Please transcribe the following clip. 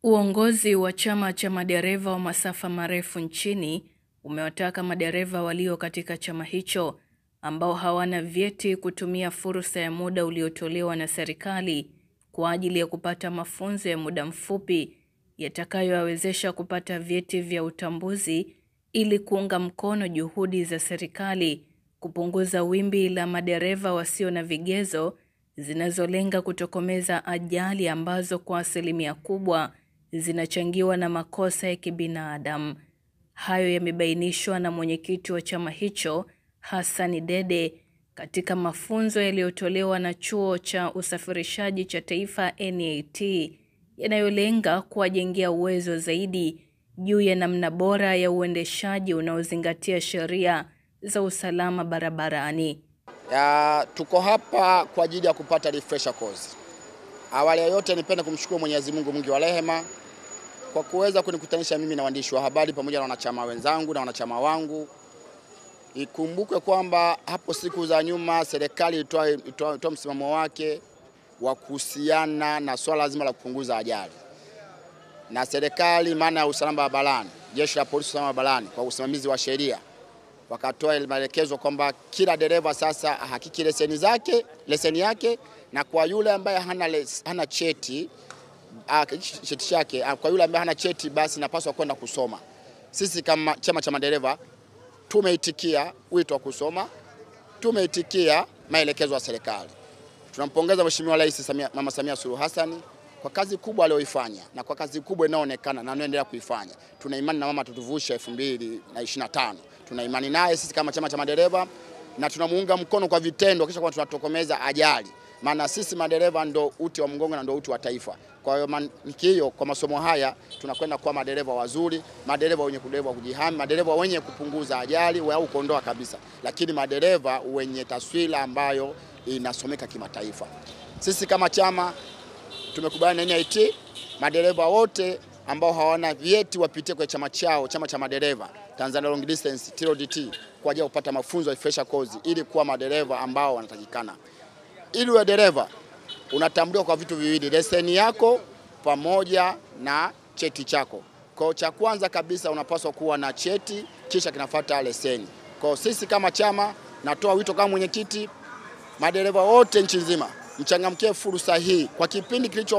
Uongozi wa chama cha madereva wa masafa marefu nchini umewataka madereva walio katika chama hicho ambao hawana vyeti kutumia fursa ya muda uliotolewa na serikali kwa ajili ya kupata mafunzo ya muda mfupi yatakayowawezesha kupata vyeti vya utambuzi ili kuunga mkono juhudi za serikali kupunguza wimbi la madereva wasio na vigezo zinazolenga kutokomeza ajali ambazo kwa asilimia kubwa zinachangiwa na makosa ya kibinadamu. Hayo yamebainishwa na mwenyekiti wa chama hicho, Hassan Dede, katika mafunzo yaliyotolewa na Chuo cha Usafirishaji cha Taifa NIT, yanayolenga kuwajengea uwezo zaidi juu ya namna bora ya uendeshaji unaozingatia sheria za usalama barabarani. Tuko hapa kwa ajili ya kupata refresher course. Awali ya yote nipende kumshukuru Mwenyezi Mungu mwingi wa rehema kwa kuweza kunikutanisha mimi na waandishi wa habari pamoja na wanachama wenzangu na wanachama wangu. Ikumbukwe kwamba hapo siku za nyuma serikali ilitoa msimamo wake wa kuhusiana na swala zima la kupunguza ajali. Na serikali maana ya usalama barabarani, jeshi la polisi usalama barabarani kwa usimamizi wa sheria wakatoa maelekezo kwamba kila dereva sasa ahakiki leseni yake, na kwa yule ambaye hana cheti chake, kwa yule ambaye hana cheti basi napaswa kwenda kusoma. Sisi kama chama cha madereva tumeitikia wito wa kusoma, tumeitikia maelekezo ya serikali. Tunampongeza Mheshimiwa Rais Mama Samia Suluhu Hassan kwa kazi kubwa aliyoifanya na kwa kazi kubwa inayoonekana na anaendelea kuifanya. Tuna imani na mama tutuvusha 2025. Tuna imani naye sisi kama chama cha madereva na tunamuunga mkono kwa vitendo kisha kwa tunatokomeza ajali. Maana sisi madereva ndo uti wa mgongo na ndo uti wa taifa. Kwa hiyo kwa masomo haya tunakwenda kuwa madereva wazuri, madereva wenye kudereva kujihami, madereva wenye kupunguza ajali au kuondoa kabisa, lakini madereva wenye taswira ambayo inasomeka kimataifa. Sisi kama chama tumekubaliana na NIT, madereva wote ambao hawana vyeti wapitie kwa chama chao, chama cha madereva Tanzania Long Distance TLDT, kwa ajili ya kupata mafunzo ya refresher course ili kuwa madereva ambao wanatakikana. Ili uwe dereva unatambuliwa kwa vitu viwili, leseni yako pamoja na cheti chako. Kwa cha kwanza kabisa unapaswa kuwa na cheti kisha kinafuata leseni. Kwa sisi kama chama natoa wito kama mwenyekiti, madereva wote nchi nzima mchangamkie fursa hii kwa kipindi kilicho